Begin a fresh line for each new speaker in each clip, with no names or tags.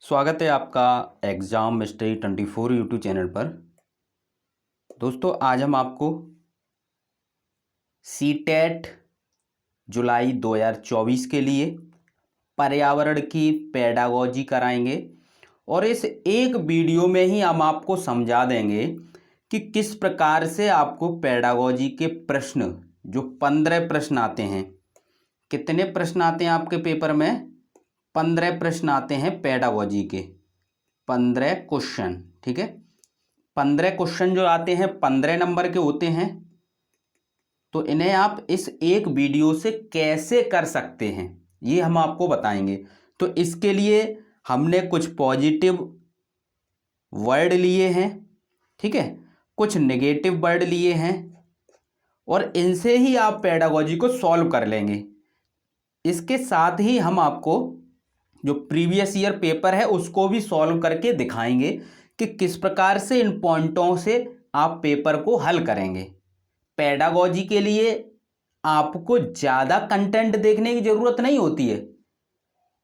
स्वागत है आपका एग्ज़ाम मिस्ट्री 24 यूट्यूब चैनल पर। दोस्तों आज हम आपको सीटेट जुलाई 2024 के लिए पर्यावरण की पेडागोजी कराएंगे और इस एक वीडियो में ही हम आपको समझा देंगे कि किस प्रकार से आपको पेडागोजी के प्रश्न जो 15 प्रश्न आते हैं। कितने प्रश्न आते हैं आपके पेपर में? 15 प्रश्न आते हैं पेडागोजी के, 15 क्वेश्चन। ठीक है, 15 क्वेश्चन जो आते हैं 15 नंबर के होते हैं। तो इन्हें आप इस एक वीडियो से कैसे कर सकते हैं ये हम आपको बताएंगे। तो इसके लिए हमने कुछ पॉजिटिव वर्ड लिए हैं, ठीक है, कुछ नेगेटिव वर्ड लिए हैं और इनसे ही आप पेडागोजी को सॉल्व कर लेंगे। इसके साथ ही हम आपको जो प्रीवियस ईयर पेपर है उसको भी सॉल्व करके दिखाएंगे कि किस प्रकार से इन पॉइंटों से आप पेपर को हल करेंगे। पेडागोजी के लिए आपको ज़्यादा कंटेंट देखने की ज़रूरत नहीं होती है,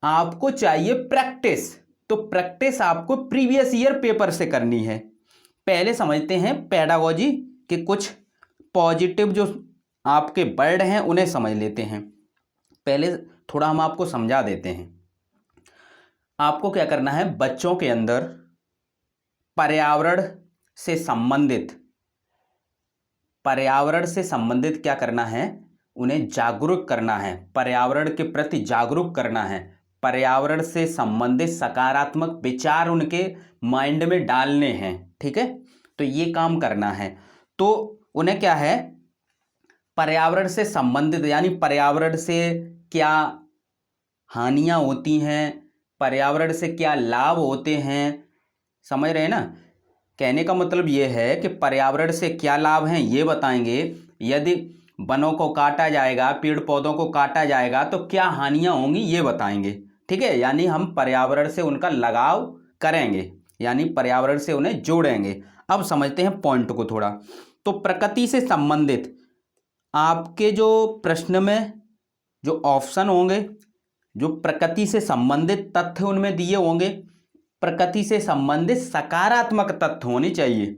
आपको चाहिए प्रैक्टिस। तो प्रैक्टिस आपको प्रीवियस ईयर पेपर से करनी है। पहले समझते हैं पेडागोजी के कुछ पॉजिटिव जो आपके वर्ड हैं उन्हें समझ लेते हैं। पहले थोड़ा हम आपको समझा देते हैं। आपको क्या करना है, बच्चों के अंदर पर्यावरण से संबंधित क्या करना है, उन्हें जागरूक करना है, पर्यावरण के प्रति जागरूक करना है। पर्यावरण से संबंधित सकारात्मक विचार उनके माइंड में डालने हैं। ठीक है, तो ये काम करना है। तो उन्हें क्या है, पर्यावरण से संबंधित यानी पर्यावरण से क्या हानियां होती हैं, पर्यावरण से क्या लाभ होते हैं, समझ रहे हैं ना। कहने का मतलब ये है कि पर्यावरण से क्या लाभ हैं ये बताएंगे। यदि वनों को काटा जाएगा, पेड़ पौधों को काटा जाएगा तो क्या हानियां होंगी ये बताएंगे। ठीक है, यानी हम पर्यावरण से उनका लगाव करेंगे, यानी पर्यावरण से उन्हें जोड़ेंगे। अब समझते हैं पॉइंट को थोड़ा। तो प्रकृति से संबंधित आपके जो प्रश्न में जो ऑप्शन होंगे, जो प्रकृति से संबंधित तथ्य उनमें दिए होंगे, प्रकृति से संबंधित सकारात्मक तथ्य होने चाहिए।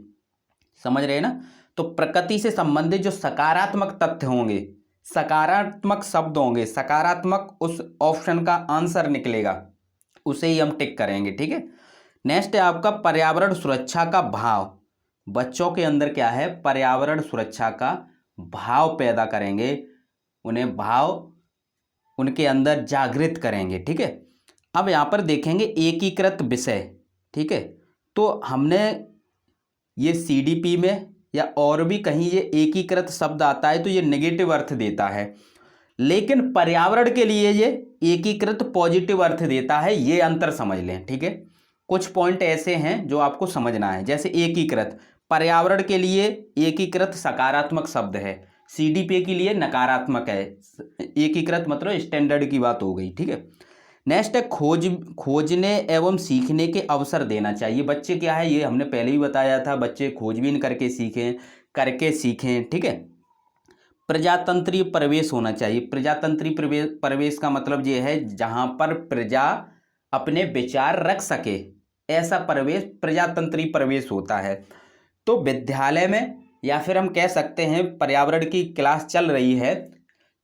समझ रहे हैं ना। तो प्रकृति से संबंधित जो सकारात्मक तथ्य होंगे, सकारात्मक शब्द होंगे, सकारात्मक उस ऑप्शन का आंसर निकलेगा, उसे ही हम टिक करेंगे। ठीक है, नेक्स्ट है आपका पर्यावरण सुरक्षा का भाव। बच्चों के अंदर क्या है, पर्यावरण सुरक्षा का भाव पैदा करेंगे, उन्हें भाव उनके अंदर जागृत करेंगे। ठीक है, अब यहाँ पर देखेंगे एकीकृत विषय। ठीक है, तो हमने ये सीडीपी में या और भी कहीं ये एकीकृत शब्द आता है तो ये नेगेटिव अर्थ देता है, लेकिन पर्यावरण के लिए ये एकीकृत पॉजिटिव अर्थ देता है। ये अंतर समझ लें। ठीक है, कुछ पॉइंट ऐसे हैं जो आपको समझना है। जैसे एकीकृत, पर्यावरण के लिए एकीकृत सकारात्मक शब्द है, सीडीपी के लिए नकारात्मक है। एकीकृत मतलब स्टैंडर्ड की बात हो गई। ठीक है, नेक्स्ट है खोजने एवं सीखने के अवसर देना चाहिए। बच्चे क्या है, ये हमने पहले ही बताया था, बच्चे खोजबीन करके सीखें। ठीक है, प्रजातंत्रीय प्रवेश होना चाहिए। प्रजातंत्रीय प्रवेश का मतलब ये है जहाँ पर प्रजा अपने विचार रख सके, ऐसा प्रवेश प्रजातंत्रीय प्रवेश होता है। तो विद्यालय में या फिर हम कह सकते हैं पर्यावरण की क्लास चल रही है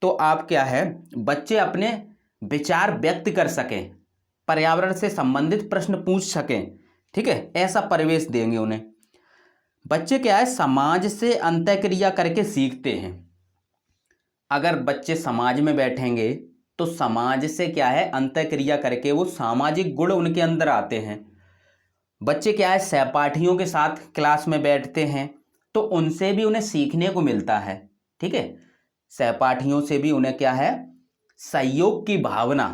तो आप क्या है, बच्चे अपने विचार व्यक्त कर सकें, पर्यावरण से संबंधित प्रश्न पूछ सकें। ठीक है, ऐसा परिवेश देंगे उन्हें। बच्चे क्या है, समाज से अंतःक्रिया करके सीखते हैं। अगर बच्चे समाज में बैठेंगे तो समाज से क्या है, अंतःक्रिया करके वो सामाजिक गुण उनके अंदर आते हैं। बच्चे क्या है, सहपाठियों के साथ क्लास में बैठते हैं तो उनसे भी उन्हें सीखने को मिलता है। ठीक है, सहपाठियों से भी उन्हें क्या है, सहयोग की भावना।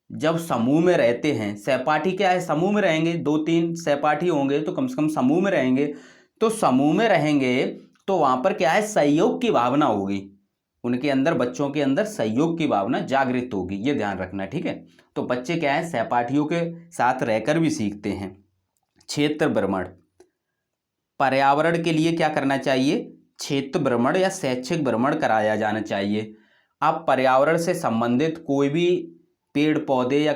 जब समूह में रहते हैं, सहपाठी क्या है, समूह में रहेंगे, 2-3 सहपाठी होंगे तो कम से कम समूह में रहेंगे। तो समूह में रहेंगे तो वहाँ पर क्या है, सहयोग की भावना होगी उनके अंदर, बच्चों के अंदर सहयोग की भावना जागृत होगी, ये ध्यान रखना। ठीक है, तो बच्चे क्या है, सहपाठियों के साथ रहकर भी सीखते हैं। क्षेत्र भ्रमण, पर्यावरण के लिए क्या करना चाहिए, क्षेत्र भ्रमण या शैक्षिक भ्रमण कराया जाना चाहिए। आप पर्यावरण से संबंधित कोई भी पेड़ पौधे या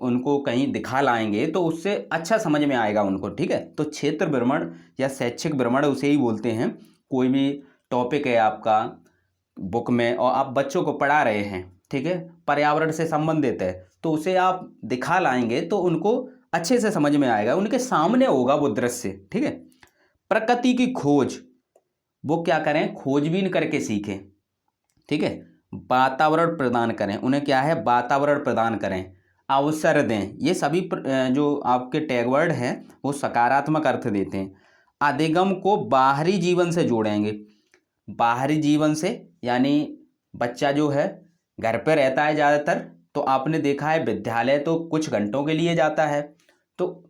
उनको कहीं दिखा लाएंगे तो उससे अच्छा समझ में आएगा उनको, ठीक है। तो क्षेत्र भ्रमण या शैक्षिक भ्रमण उसे ही बोलते हैं। कोई भी टॉपिक है आपका बुक में और आप बच्चों को पढ़ा रहे हैं, ठीक है, पर्यावरण से संबंधित है, तो उसे आप दिखा लाएंगे तो उनको अच्छे से समझ में आएगा, उनके सामने होगा वो दृश्य, ठीक है। प्रकृति की खोज, वो क्या करें, खोजबीन करके सीखें, ठीक है। वातावरण प्रदान करें, उन्हें क्या है, वातावरण प्रदान करें, अवसर दें, ये सभी जो आपके टैग वर्ड हैं वो सकारात्मक अर्थ देते हैं। अधिगम को बाहरी जीवन से जोड़ेंगे, बाहरी जीवन से यानी बच्चा जो है घर पे रहता है ज़्यादातर, तो आपने देखा है विद्यालय तो कुछ घंटों के लिए जाता है, तो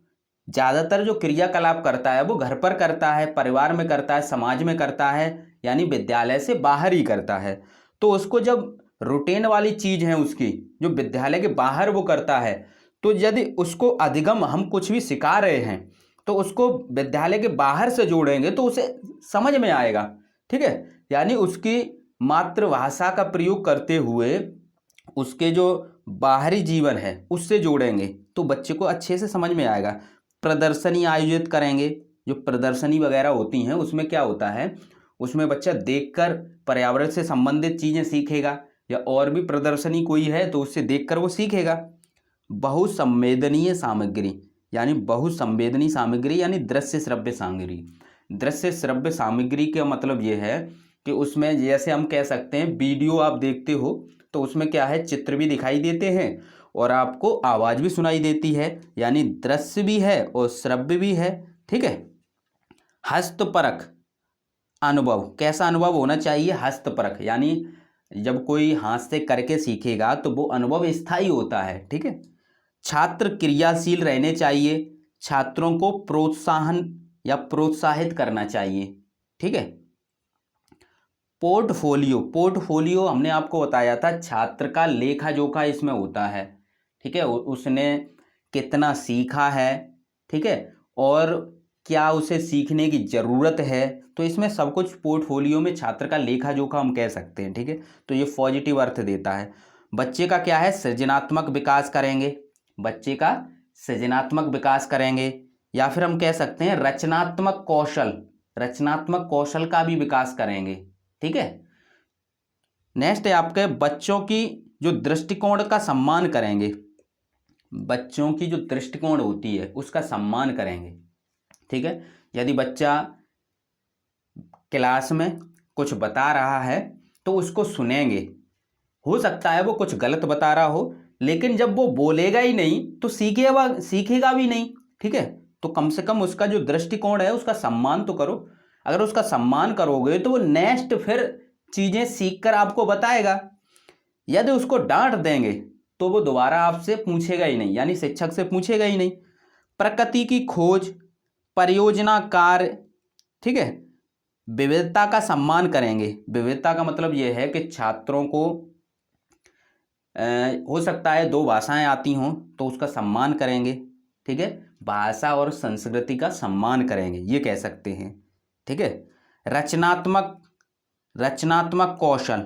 ज़्यादातर जो क्रियाकलाप करता है वो घर पर करता है, परिवार में करता है, समाज में करता है, यानी विद्यालय से बाहर ही करता है। तो उसको जब रूटीन वाली चीज़ है उसकी जो विद्यालय के बाहर वो करता है, तो यदि उसको अधिगम हम कुछ भी सिखा रहे हैं तो उसको विद्यालय के बाहर से जोड़ेंगे तो उसे समझ में आएगा, ठीक है। यानी उसकी मातृभाषा का प्रयोग करते हुए उसके जो बाहरी जीवन है उससे जोड़ेंगे तो बच्चे को अच्छे से समझ में आएगा। प्रदर्शनी आयोजित करेंगे, जो प्रदर्शनी वगैरह होती हैं उसमें क्या होता है, उसमें बच्चा देखकर पर्यावरण से संबंधित चीज़ें सीखेगा, या और भी प्रदर्शनी कोई है तो उससे देखकर वो सीखेगा। बहुसंवेदनीय सामग्री, यानी बहुसंवेदनीय सामग्री यानी दृश्य श्रव्य सामग्री। दृश्य श्रव्य सामग्री का मतलब ये है कि उसमें जैसे हम कह सकते हैं वीडियो आप देखते हो तो उसमें क्या है, चित्र भी दिखाई देते हैं और आपको आवाज़ भी सुनाई देती है, यानी दृश्य भी है और श्रव्य भी है, ठीक है। हस्तपरक अनुभव, कैसा अनुभव होना चाहिए, हस्तपरक, यानी जब कोई हाथ से करके सीखेगा तो वो अनुभव स्थायी होता है, ठीक है। छात्र क्रियाशील रहने चाहिए, छात्रों को प्रोत्साहन या प्रोत्साहित करना चाहिए, ठीक है। पोर्टफोलियो, पोर्टफोलियो हमने आपको बताया था छात्र का लेखा जोखा इसमें होता है, ठीक है। उसने कितना सीखा है, ठीक है, और क्या उसे सीखने की ज़रूरत है, तो इसमें सब कुछ पोर्टफोलियो में छात्र का लेखा जोखा हम कह सकते हैं, ठीक है। तो ये पॉजिटिव अर्थ देता है। बच्चे का क्या है, सृजनात्मक विकास करेंगे, बच्चे का सृजनात्मक विकास करेंगे, या फिर हम कह सकते हैं रचनात्मक कौशल, रचनात्मक कौशल का भी विकास करेंगे, ठीक है। नेक्स्ट है आपके बच्चों की जो दृष्टिकोण का सम्मान करेंगे, बच्चों की जो दृष्टिकोण होती है उसका सम्मान करेंगे, ठीक है। यदि बच्चा क्लास में कुछ बता रहा है तो उसको सुनेंगे, हो सकता है वो कुछ गलत बता रहा हो, लेकिन जब वो बोलेगा ही नहीं तो सीखेगा भी नहीं, ठीक है। तो कम से कम उसका जो दृष्टिकोण है उसका सम्मान तो करो। अगर उसका सम्मान करोगे तो वो नेक्स्ट फिर चीज़ें सीख कर आपको बताएगा। यदि उसको डांट देंगे तो वो दोबारा आपसे पूछेगा ही नहीं, यानी शिक्षक से पूछेगा ही नहीं। प्रकृति की खोज, परियोजना कार्य, ठीक है। विविधता का सम्मान करेंगे, विविधता का मतलब ये है कि छात्रों को हो सकता है दो भाषाएं आती हों तो उसका सम्मान करेंगे, ठीक है। भाषा और संस्कृति का सम्मान करेंगे ये कह सकते हैं, ठीक है। रचनात्मक कौशल,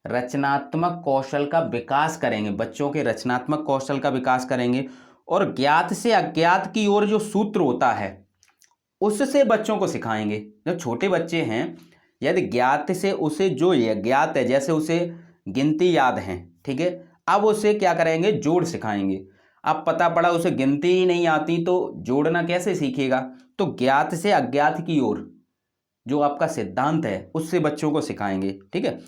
रचनात्मक कौशल का विकास करेंगे, बच्चों के रचनात्मक कौशल का विकास करेंगे। और ज्ञात से अज्ञात की ओर जो सूत्र होता है उससे बच्चों को सिखाएंगे। जो छोटे बच्चे हैं यदि ज्ञात से उसे जो ज्ञात है, जैसे उसे गिनती याद है, ठीक है, अब उसे क्या करेंगे, जोड़ सिखाएंगे। अब पता पड़ा उसे गिनती ही नहीं आती तो जोड़ना कैसे सीखेगा, तो ज्ञात से अज्ञात की ओर जो आपका सिद्धांत है उससे बच्चों को सिखाएंगे, ठीक है।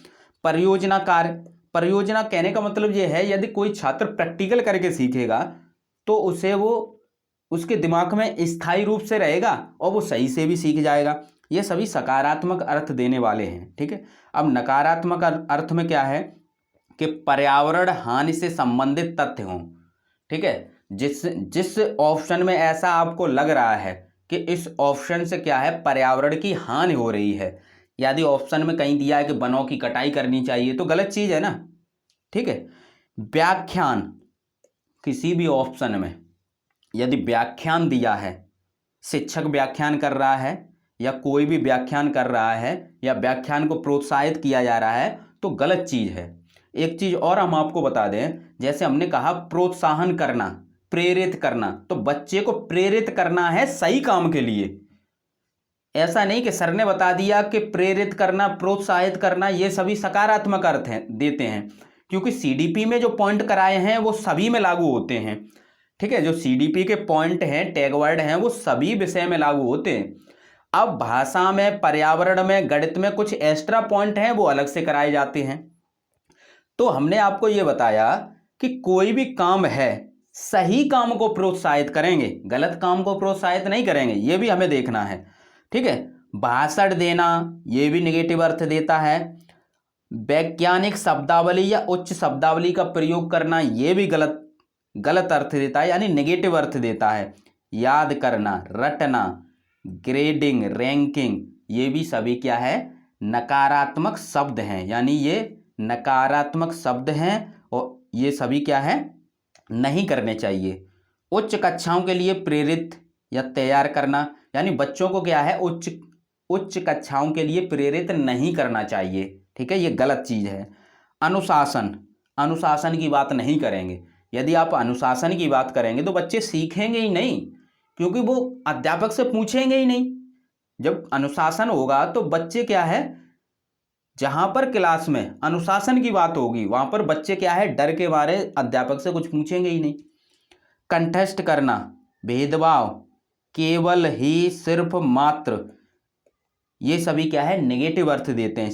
परियोजना कार्य, परियोजना कहने का मतलब ये है यदि कोई छात्र प्रैक्टिकल करके सीखेगा तो उसे वो उसके दिमाग में स्थायी रूप से रहेगा और वो सही से भी सीख जाएगा। ये सभी सकारात्मक अर्थ देने वाले हैं, ठीक है। अब नकारात्मक अर्थ में क्या है कि पर्यावरण हानि से संबंधित तथ्य हों, ठीक है। जिस ऑप्शन में ऐसा आपको लग रहा है कि इस ऑप्शन से क्या है, पर्यावरण की हानि हो रही है, यदि ऑप्शन में कहीं दिया है कि वनों की कटाई करनी चाहिए तो गलत चीज़ है ना, ठीक है। व्याख्यान, किसी भी ऑप्शन में यदि व्याख्यान दिया है, शिक्षक व्याख्यान कर रहा है या कोई भी व्याख्यान कर रहा है या व्याख्यान को प्रोत्साहित किया जा रहा है तो गलत चीज़ है। एक चीज़ और हम आपको बता दें, जैसे हमने कहा प्रोत्साहन करना, प्रेरित करना, तो बच्चे को प्रेरित करना है सही काम के लिए। ऐसा नहीं कि सर ने बता दिया कि प्रेरित करना, प्रोत्साहित करना ये सभी सकारात्मक अर्थ हैं देते हैं, क्योंकि सीडीपी में जो पॉइंट कराए हैं वो सभी में लागू होते हैं। ठीक है, जो सीडीपी के पॉइंट हैं, टैग वर्ड हैं, वो सभी विषय में लागू होते हैं। अब भाषा में, पर्यावरण में, गणित में कुछ एक्स्ट्रा पॉइंट हैं वो अलग से कराए जाते हैं। तो हमने आपको ये बताया कि कोई भी काम है, सही काम को प्रोत्साहित करेंगे, गलत काम को प्रोत्साहित नहीं करेंगे, ये भी हमें देखना है। ठीक है, भाषण देना ये भी नेगेटिव अर्थ देता है। वैज्ञानिक शब्दावली या उच्च शब्दावली का प्रयोग करना ये भी गलत अर्थ देता है, यानी नेगेटिव अर्थ देता है। याद करना, रटना, ग्रेडिंग, रैंकिंग ये भी सभी क्या है, नकारात्मक शब्द हैं, यानी ये नकारात्मक शब्द हैं और ये सभी क्या है, नहीं करने चाहिए। उच्च कक्षाओं के लिए प्रेरित या तैयार करना, यानी बच्चों को क्या है, उच्च कक्षाओं के लिए प्रेरित नहीं करना चाहिए। ठीक है, ये गलत चीज़ है। अनुशासन की बात नहीं करेंगे। यदि आप अनुशासन की बात करेंगे तो बच्चे सीखेंगे ही नहीं, क्योंकि वो अध्यापक से पूछेंगे ही नहीं। जब अनुशासन होगा तो बच्चे क्या है, जहां पर क्लास में अनुशासन की बात होगी वहां पर बच्चे क्या है, डर के मारे अध्यापक से कुछ पूछेंगे ही नहीं। कंटेस्ट करना, भेदभाव, केवल ही, सिर्फ, मात्र, ये सभी क्या है, नेगेटिव अर्थ देते हैं।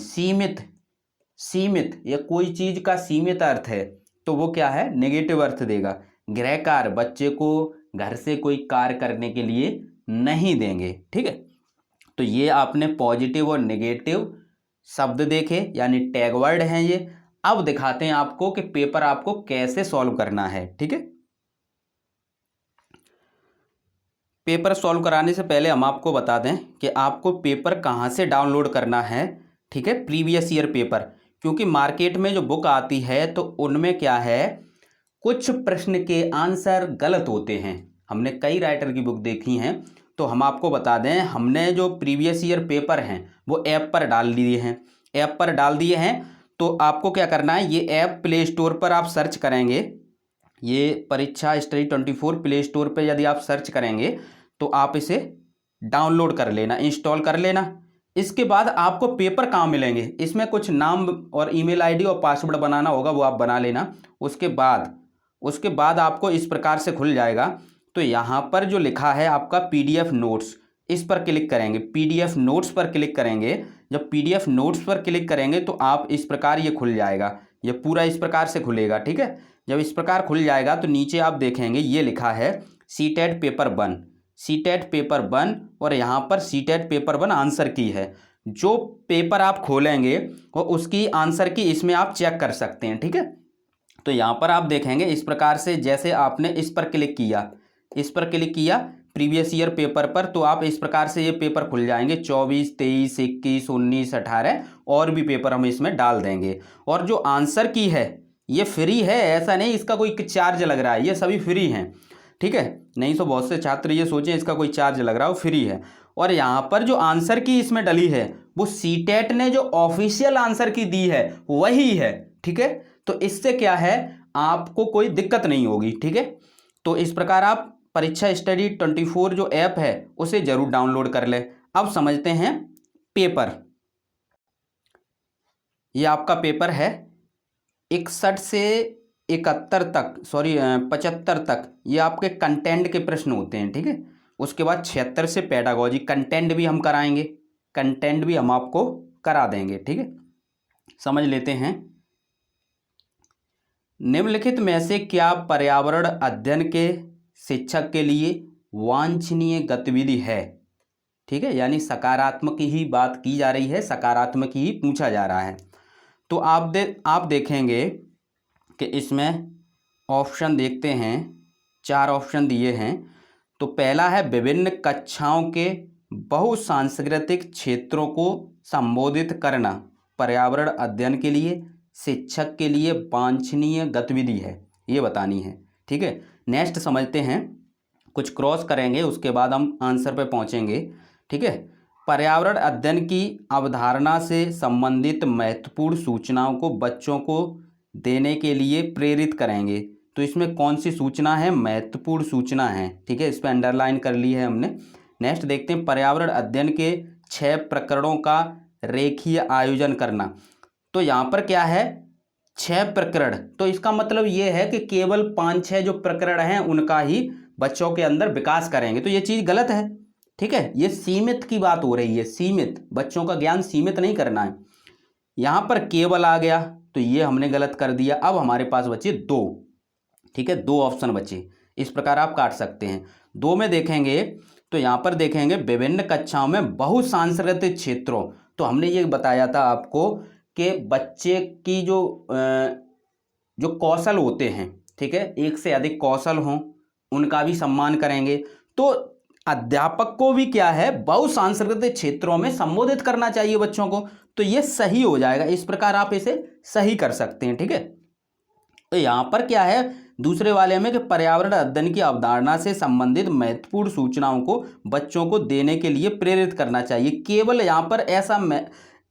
सीमित या कोई चीज का सीमित अर्थ है तो वो क्या है, नेगेटिव अर्थ देगा। गृह कार्य, बच्चे को घर से कोई कार्य करने के लिए नहीं देंगे। ठीक है, तो ये आपने पॉजिटिव और नेगेटिव शब्द देखे, यानी टैग वर्ड हैं ये। अब दिखाते हैं आपको कि पेपर आपको कैसे सॉल्व करना है। ठीक है, पेपर सॉल्व कराने से पहले हम आपको बता दें कि आपको पेपर कहाँ से डाउनलोड करना है। ठीक है, प्रीवियस ईयर पेपर, क्योंकि मार्केट में जो बुक आती है तो उनमें क्या है, कुछ प्रश्न के आंसर गलत होते हैं। हमने कई राइटर की बुक देखी हैं, तो हम आपको बता दें, हमने जो प्रीवियस ईयर पेपर हैं वो ऐप पर डाल दिए हैं। तो आपको क्या करना है, ये ऐप प्ले स्टोर पर आप सर्च करेंगे, ये परीक्षा स्टडी 24 प्ले स्टोर पर यदि आप सर्च करेंगे तो आप इसे डाउनलोड कर लेना, इंस्टॉल कर लेना। इसके बाद आपको पेपर कहाँ मिलेंगे, इसमें कुछ नाम और ईमेल आईडी और पासवर्ड बनाना होगा, वो आप बना लेना। उसके बाद आपको इस प्रकार से खुल जाएगा। तो यहाँ पर जो लिखा है आपका PDF नोट्स, इस पर क्लिक करेंगे, PDF नोट्स पर क्लिक करेंगे। जब PDF नोट्स पर क्लिक करेंगे तो आप इस प्रकार ये खुल जाएगा, ये पूरा इस प्रकार से खुलेगा। ठीक है, जब इस प्रकार खुल जाएगा तो नीचे आप देखेंगे ये लिखा है सीटेट पेपर 1 और यहाँ पर सीटेट पेपर 1 आंसर की है। जो पेपर आप खोलेंगे और उसकी आंसर की इसमें आप चेक कर सकते हैं। ठीक है, तो यहाँ पर आप देखेंगे इस प्रकार से, जैसे आपने इस पर क्लिक किया प्रीवियस ईयर पेपर पर, तो आप इस प्रकार से ये पेपर खुल जाएंगे। 24, 23, 21, 19, 18 और भी पेपर हम इसमें डाल देंगे। और जो आंसर की है ये फ्री है, ऐसा नहीं इसका कोई चार्ज लग रहा है, ये सभी फ्री हैं। ठीक है, नहीं तो बहुत से छात्र ये सोचें इसका कोई चार्ज लग रहा है, वो फ्री है। और यहाँ पर जो आंसर की इसमें डली है वो सीटेट ने जो ऑफिशियल आंसर की दी है वही है। ठीक है, तो इससे क्या है, आपको कोई दिक्कत नहीं होगी। ठीक है, तो इस प्रकार आप परीक्षा स्टडी 24 जो ऐप है उसे जरूर डाउनलोड कर लें। अब समझते हैं पेपर। ये आपका पेपर है 61 से 75 तक ये आपके कंटेंट के प्रश्न होते हैं। ठीक है, उसके बाद 76 से पेडागॉजी, कंटेंट भी हम कराएंगे, कंटेंट भी हम आपको करा देंगे। ठीक है, समझ लेते हैं। निम्नलिखित में से क्या पर्यावरण अध्ययन के शिक्षक के लिए वांछनीय गतिविधि है। ठीक है, यानी सकारात्मक ही बात की जा रही है, सकारात्मक ही पूछा जा रहा है। तो आप देखेंगे कि इसमें ऑप्शन देखते हैं, 4 ऑप्शन दिए हैं। तो पहला है विभिन्न कक्षाओं के बहुसांस्कृतिक क्षेत्रों को संबोधित करना पर्यावरण अध्ययन के लिए शिक्षक के लिए वांछनीय गतिविधि है, ये बतानी है। ठीक है, नेक्स्ट समझते हैं, कुछ क्रॉस करेंगे उसके बाद हम आंसर पे पहुंचेंगे। ठीक है, पर्यावरण अध्ययन की अवधारणा से संबंधित महत्वपूर्ण सूचनाओं को बच्चों को देने के लिए प्रेरित करेंगे। तो इसमें कौन सी सूचना है? महत्वपूर्ण सूचना है। ठीक है, इस पर अंडरलाइन कर ली है हमने। नेक्स्ट देखते हैं, पर्यावरण अध्ययन के 6 प्रकरणों का रेखीय आयोजन करना। तो यहाँ पर क्या है? 6 प्रकरण। तो इसका मतलब ये है कि केवल 5-6 जो प्रकरण हैं उनका ही बच्चों के अंदर विकास करेंगे। तो ये चीज़ गलत है। ठीक है, ये सीमित की बात हो रही है, सीमित। बच्चों का ज्ञान सीमित नहीं करना है। यहाँ पर केवल आ गया तो ये हमने गलत कर दिया। अब हमारे पास बचे 2। ठीक है, 2 ऑप्शन बचे। इस प्रकार आप काट सकते हैं। 2 में देखेंगे तो यहाँ पर देखेंगे विभिन्न कक्षाओं में बहुसांस्कृतिक क्षेत्रों। तो हमने ये बताया था आपको कि बच्चे की जो कौशल होते हैं, ठीक है, एक से अधिक कौशल हों, उनका भी सम्मान करेंगे। तो अध्यापक को भी क्या है? बहुसांस्कृतिक क्षेत्रों में संबोधित करना चाहिए बच्चों को। तो ये सही हो जाएगा। इस प्रकार आप इसे सही कर सकते हैं। ठीक है, तो यहाँ पर क्या है दूसरे वाले में कि पर्यावरण अध्ययन की अवधारणा से संबंधित महत्वपूर्ण सूचनाओं को बच्चों को देने के लिए प्रेरित करना चाहिए। केवल यहाँ पर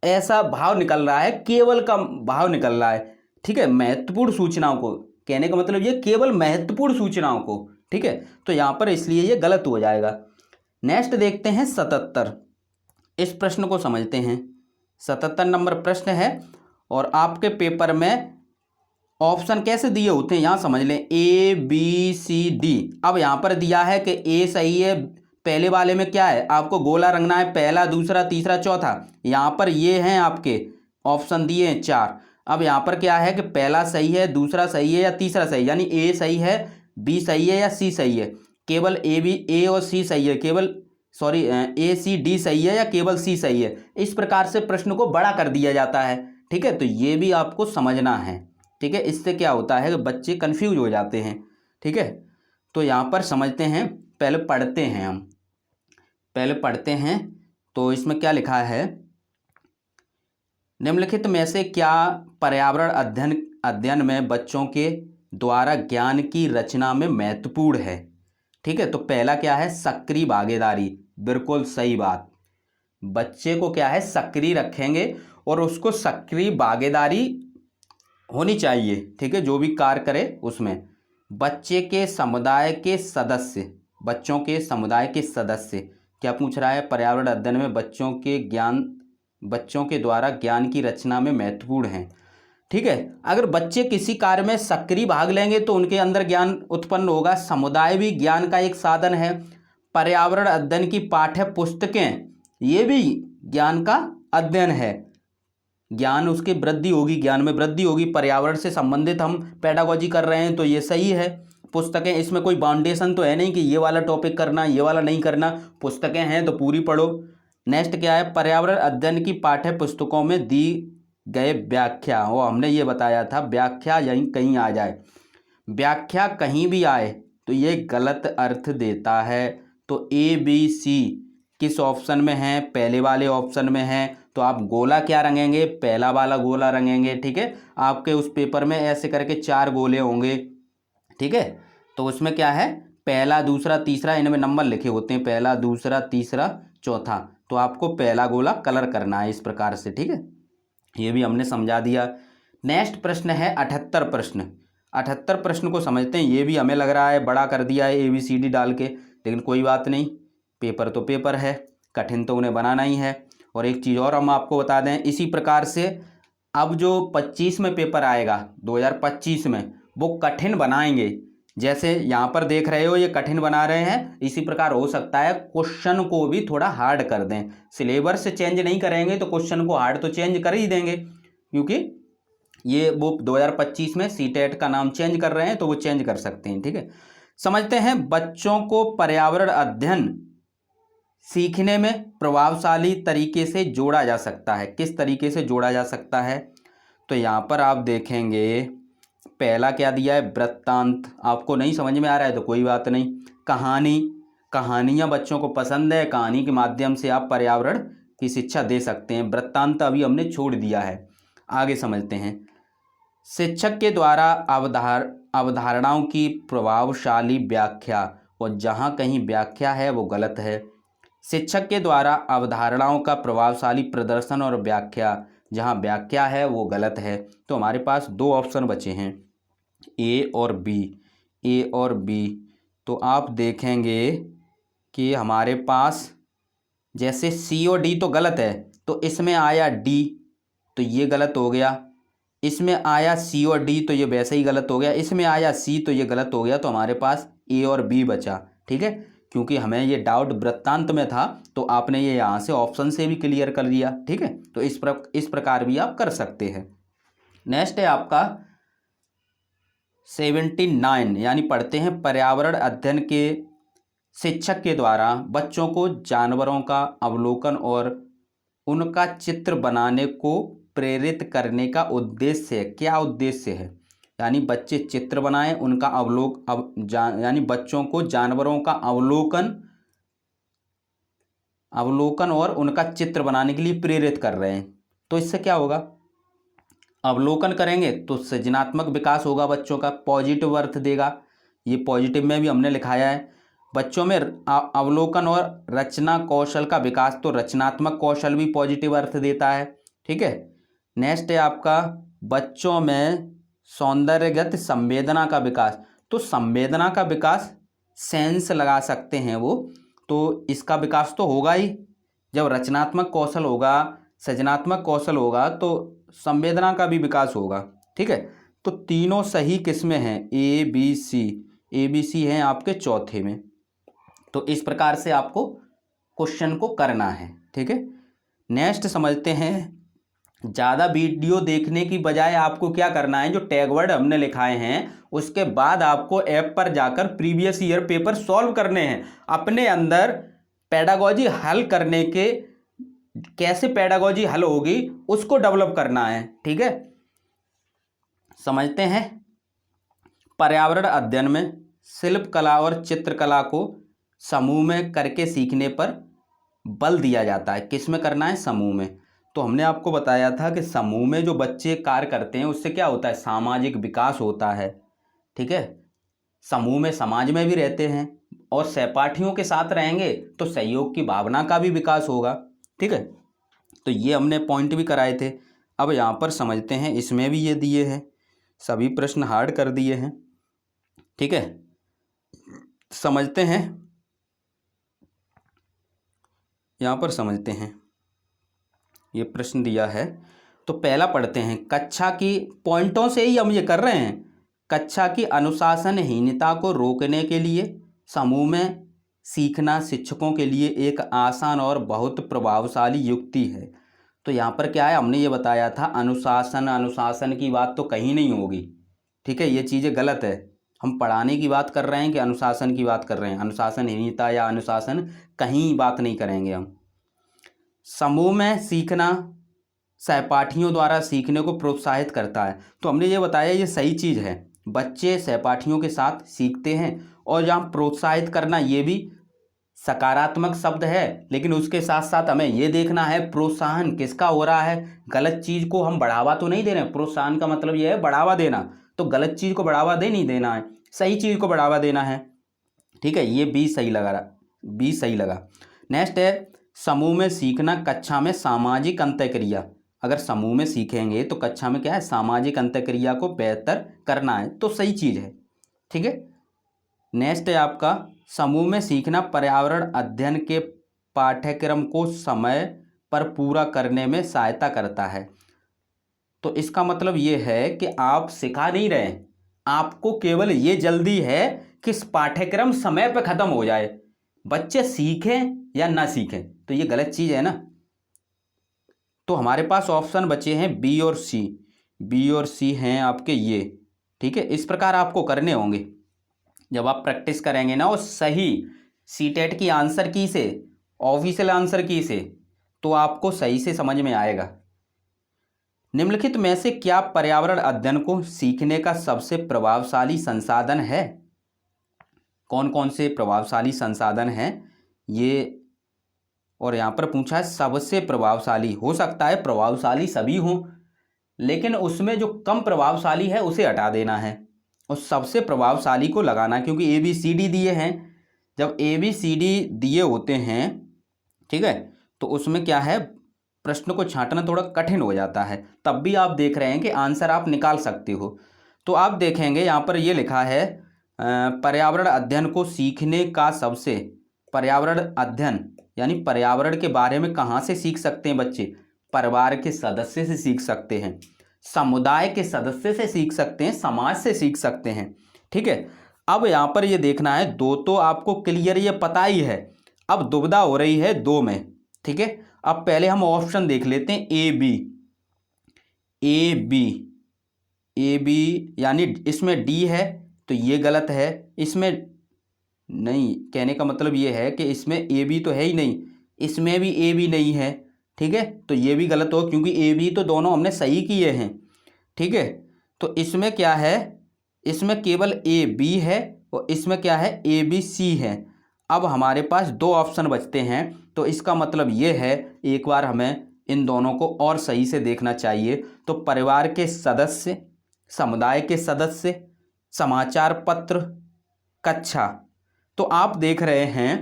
ऐसा भाव निकल रहा है, केवल का भाव निकल रहा है। ठीक है, महत्वपूर्ण सूचनाओं को कहने का मतलब ये केवल महत्वपूर्ण सूचनाओं को। ठीक है, तो यहाँ पर इसलिए ये गलत हो जाएगा। नेक्स्ट देखते हैं 77। इस प्रश्न को समझते हैं। 77 नंबर प्रश्न है और आपके पेपर में ऑप्शन कैसे दिए होते हैं यहाँ समझ लें, A B C D। अब यहाँ पर दिया है कि A सही है। पहले वाले में क्या है? आपको गोला रंगना है, पहला, दूसरा, तीसरा, चौथा। यहाँ पर ये हैं आपके ऑप्शन दिए हैं 4। अब यहाँ पर क्या है कि पहला सही है, दूसरा सही है या तीसरा सही, यानी A सही है, B सही है या C सही है। केवल A और C सही है, केवल सॉरी A C D सही है या केवल C सही है। इस प्रकार से प्रश्न को बड़ा कर दिया जाता है। ठीक है, तो ये भी आपको समझना है। ठीक है, इससे क्या होता है कि बच्चे कंफ्यूज हो जाते हैं। ठीक है, तो यहाँ पर समझते हैं, पहले पढ़ते हैं हम, पहले पढ़ते हैं। तो इसमें क्या लिखा है? निम्नलिखित में से क्या पर्यावरण अध्ययन में बच्चों के द्वारा ज्ञान की रचना में महत्वपूर्ण है? ठीक है, तो पहला क्या है? सक्रिय भागीदारी। बिल्कुल सही बात। बच्चे को क्या है? सक्रिय रखेंगे और उसको सक्रिय भागीदारी होनी चाहिए। ठीक है, जो भी कार्य करे उसमें बच्चे के समुदाय के सदस्य, बच्चों के समुदाय के सदस्य क्या पूछ रहा है? पर्यावरण अध्ययन में बच्चों के द्वारा ज्ञान की रचना में महत्वपूर्ण है। ठीक है, अगर बच्चे किसी कार्य में सक्रिय भाग लेंगे तो उनके अंदर ज्ञान उत्पन्न होगा। समुदाय भी ज्ञान का एक साधन है। पर्यावरण अध्ययन की पाठ्य पुस्तकें, ये भी ज्ञान का अध्ययन है। ज्ञान उसकी वृद्धि होगी, ज्ञान में वृद्धि होगी। पर्यावरण से संबंधित हम पेडागोजी कर रहे हैं तो ये सही है। पुस्तकें, इसमें कोई बाउंडेशन तो है नहीं कि ये वाला टॉपिक करना, ये वाला नहीं करना। पुस्तकें हैं तो पूरी पढ़ो। नेक्स्ट क्या है? पर्यावरण अध्ययन की पाठ्य पुस्तकों में दी गए व्याख्या, वो हमने ये बताया था, व्याख्या यहीं कहीं आ जाए, व्याख्या कहीं भी आए तो ये गलत अर्थ देता है। तो ABC किस ऑप्शन में है? पहले वाले ऑप्शन में है। तो आप गोला क्या रंगेंगे? पहला वाला गोला रंगेंगे। ठीक है, आपके उस पेपर में ऐसे करके 4 गोले होंगे। ठीक है, तो उसमें क्या है? पहला, दूसरा, तीसरा, इनमें नंबर लिखे होते हैं, पहला, दूसरा, तीसरा, चौथा। तो आपको पहला गोला कलर करना है इस प्रकार से। ठीक है, ये भी हमने समझा दिया। नेक्स्ट प्रश्न है 78 प्रश्न। 78 प्रश्न को समझते हैं। ये भी हमें लग रहा है बड़ा कर दिया है ABCD डाल के, लेकिन कोई बात नहीं, पेपर तो पेपर है, कठिन तो उन्हें बनाना ही है। और एक चीज़ और हम आपको बता दें, इसी प्रकार से अब जो 25 में पेपर आएगा 2025 में, वो कठिन बनाएंगे। जैसे यहाँ पर देख रहे हो ये कठिन बना रहे हैं, इसी प्रकार हो सकता है क्वेश्चन को भी थोड़ा हार्ड कर दें। सिलेबस से चेंज नहीं करेंगे तो क्वेश्चन को हार्ड तो चेंज कर ही देंगे, क्योंकि ये वो 2025 में CTET का नाम चेंज कर रहे हैं तो वो चेंज कर सकते हैं। ठीक है, समझते हैं बच्चों को पर्यावरण अध्ययन सीखने में प्रभावशाली तरीके से जोड़ा जा सकता है। किस तरीके से जोड़ा जा सकता है? तो यहाँ पर आप देखेंगे पहला क्या दिया है? वृत्तांत। आपको नहीं समझ में आ रहा है तो कोई बात नहीं। कहानियाँ बच्चों को पसंद है, कहानी के माध्यम से आप पर्यावरण की शिक्षा दे सकते हैं। वृत्तांत अभी हमने छोड़ दिया है। आगे समझते हैं। शिक्षक के द्वारा अवधारणाओं की प्रभावशाली व्याख्या, और जहाँ कहीं व्याख्या है वो गलत है। शिक्षक के द्वारा अवधारणाओं का प्रभावशाली प्रदर्शन और व्याख्या, जहाँ व्याख्या है वो गलत है। तो हमारे पास दो ऑप्शन बचे हैं, ए और बी। ए और बी, तो आप देखेंगे कि हमारे पास जैसे सी और डी तो गलत है, तो इसमें आया डी तो ये गलत हो गया, इसमें आया सी और डी तो ये वैसे ही गलत हो गया, इसमें आया सी तो ये गलत हो गया। तो हमारे पास ए और बी बचा। ठीक है, क्योंकि हमें ये डाउट वृत्तांत में था तो आपने ये यहाँ से ऑप्शन से भी क्लियर कर दिया। ठीक है, तो इस प्रकार भी आप कर सकते हैं। नेक्स्ट है आपका 79, यानी पढ़ते हैं पर्यावरण अध्ययन के शिक्षक के द्वारा बच्चों को जानवरों का अवलोकन और उनका चित्र बनाने को प्रेरित करने का उद्देश्य है। क्या उद्देश्य है? यानी बच्चे चित्र बनाएं, उनका यानी बच्चों को जानवरों का अवलोकन और उनका चित्र बनाने के लिए प्रेरित कर रहे हैं। तो इससे क्या होगा? अवलोकन करेंगे तो सृजनात्मक विकास होगा बच्चों का, पॉजिटिव अर्थ देगा। ये पॉजिटिव में भी हमने लिखाया है। बच्चों में अवलोकन और रचना कौशल का विकास, तो रचनात्मक कौशल भी पॉजिटिव अर्थ देता है। ठीक है, नेक्स्ट है आपका बच्चों में सौंदर्यगत संवेदना का विकास। तो संवेदना का विकास सेंस लगा सकते हैं वो, तो इसका विकास तो होगा ही। जब रचनात्मक कौशल होगा, सृजनात्मक कौशल होगा, तो संवेदना का भी विकास होगा। ठीक है, तो तीनों सही किसमें हैं? A B C. A B C हैं आपके चौथे में। तो इस प्रकार से आपको क्वेश्चन को करना है। ठीक है, नेक्स्ट समझते हैं। ज़्यादा वीडियो देखने की बजाय आपको क्या करना है, जो टैग वर्ड हमने लिखाए हैं उसके बाद आपको ऐप पर जाकर प्रीवियस ईयर पेपर सॉल्व करने हैं। अपने अंदर पेडागोजी हल करने के, कैसे पेडागोजी हल होगी उसको डेवलप करना है। ठीक है, समझते हैं। पर्यावरण अध्ययन में शिल्प कला और चित्रकला को समूह में करके सीखने पर बल दिया जाता है। किस में करना है? समूह में। तो हमने आपको बताया था कि समूह में जो बच्चे कार्य करते हैं उससे क्या होता है? सामाजिक विकास होता है। ठीक है, समूह में समाज में भी रहते हैं और सहपाठियों के साथ रहेंगे तो सहयोग की भावना का भी विकास होगा। ठीक है, तो ये हमने पॉइंट भी कराए थे। अब यहाँ पर समझते हैं, इसमें भी ये दिए हैं, सभी प्रश्न हार्ड कर दिए हैं। ठीक है, समझते हैं, यहाँ पर समझते हैं। ये प्रश्न दिया है तो पहला पढ़ते हैं। कक्षा की पॉइंटों से ही हम ये कर रहे हैं। कक्षा की अनुशासनहीनता को रोकने के लिए समूह में सीखना शिक्षकों के लिए एक आसान और बहुत प्रभावशाली युक्ति है। तो यहाँ पर क्या है, हमने ये बताया था अनुशासन की बात तो कहीं नहीं होगी। ठीक है, ये चीज़ें गलत है। हम पढ़ाने की बात कर रहे हैं कि अनुशासन की बात कर रहे हैं? अनुशासनहीनता या अनुशासन कहीं बात नहीं करेंगे हम। समूह में सीखना सहपाठियों द्वारा सीखने को प्रोत्साहित करता है। तो हमने ये बताया ये सही चीज़ है, बच्चे सहपाठियों के साथ सीखते हैं। और जहाँ प्रोत्साहित करना ये भी सकारात्मक शब्द है, लेकिन उसके साथ साथ हमें ये देखना है प्रोत्साहन किसका हो रहा है। गलत चीज़ को हम बढ़ावा तो नहीं दे रहे हैं। प्रोत्साहन का मतलब ये है बढ़ावा देना, तो गलत चीज़ को बढ़ावा नहीं देना है, सही चीज़ को बढ़ावा देना है। ठीक है, ये बी सही लगा। नेक्स्ट है समूह में सीखना कक्षा में सामाजिक अंतःक्रिया। अगर समूह में सीखेंगे तो कक्षा में क्या है, सामाजिक अंतःक्रिया को बेहतर करना है, तो सही चीज़ है। ठीक है, नेक्स्ट है आपका समूह में सीखना पर्यावरण अध्ययन के पाठ्यक्रम को समय पर पूरा करने में सहायता करता है। तो इसका मतलब ये है कि आप सिखा नहीं रहे, आपको केवल ये जल्दी है कि इस पाठ्यक्रम समय पर ख़त्म हो जाए, बच्चे सीखें या ना सीखें, तो ये गलत चीज़ है ना। तो हमारे पास ऑप्शन बचे हैं बी और सी। बी और सी हैं आपके ये। ठीक है, इस प्रकार आपको करने होंगे जब आप प्रैक्टिस करेंगे ना, और सही सीटेट की आंसर की से, ऑफिशियल आंसर की से, तो आपको सही से समझ में आएगा। निम्नलिखित में से क्या पर्यावरण अध्ययन को सीखने का सबसे प्रभावशाली संसाधन है? कौन कौन से प्रभावशाली संसाधन हैं ये, और यहाँ पर पूछा है सबसे प्रभावशाली। हो सकता है प्रभावशाली सभी हों, लेकिन उसमें जो कम प्रभावशाली है उसे हटा देना है और सबसे प्रभावशाली को लगाना, क्योंकि ए बी सी डी दिए हैं। जब ए बी सी डी दिए होते हैं, ठीक है, तो उसमें क्या है, प्रश्न को छांटना थोड़ा कठिन हो जाता है, तब भी आप देख रहे हैं कि आंसर आप निकाल सकते हो। तो आप देखेंगे यहाँ पर ये लिखा है पर्यावरण अध्ययन को सीखने का सबसे, पर्यावरण अध्ययन यानी पर्यावरण के बारे में कहाँ से सीख सकते हैं बच्चे? परिवार के सदस्य से सीख सकते हैं, समुदाय के सदस्य से सीख सकते हैं, समाज से सीख सकते हैं। ठीक है, अब यहाँ पर ये देखना है, दो तो आपको क्लियर ये पता ही है, अब दुविधा हो रही है दो में। ठीक है, अब पहले हम ऑप्शन देख लेते हैं, A B, A B, A B यानी इसमें डी है तो ये गलत है, इसमें नहीं, कहने का मतलब ये है कि इसमें ए बी तो है ही नहीं, इसमें भी ए बी नहीं है। ठीक है, तो ये भी गलत हो, क्योंकि ए बी तो दोनों हमने सही किए हैं। ठीक है, तो इसमें क्या है, इसमें केवल ए बी है और इसमें क्या है, ए बी सी है। अब हमारे पास दो ऑप्शन बचते हैं, तो इसका मतलब ये है, एक बार हमें इन दोनों को और सही से देखना चाहिए। तो परिवार के सदस्य, समुदाय के सदस्य, समाचार पत्र, कक्षा। तो आप देख रहे हैं